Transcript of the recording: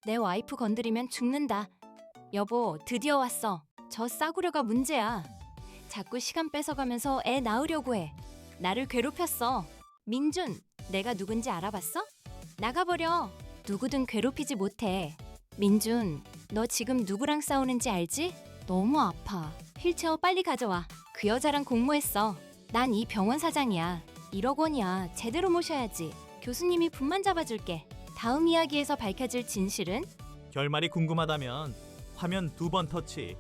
내 와이프 건드리면 죽는다. 여보, 드디어 왔어. 저 싸구려가 문제야. 자꾸 시간 뺏어가면서 애 낳으려고 해. 나를 괴롭혔어. 민준, 내가 누군지 알아봤어? 나가버려. 누구든 괴롭히지 못해. 민준, 너 지금 누구랑 싸우는지 알지? 너무 아파. 휠체어 빨리 가져와. 그 여자랑 공모했어. 난 이 병원 사장이야. 1억 원이야. 제대로 모셔야지. 교수님이 분만 잡아줄게. 다음 이야기에서 밝혀질 진실은? 결말이 궁금하다면 화면 2번 터치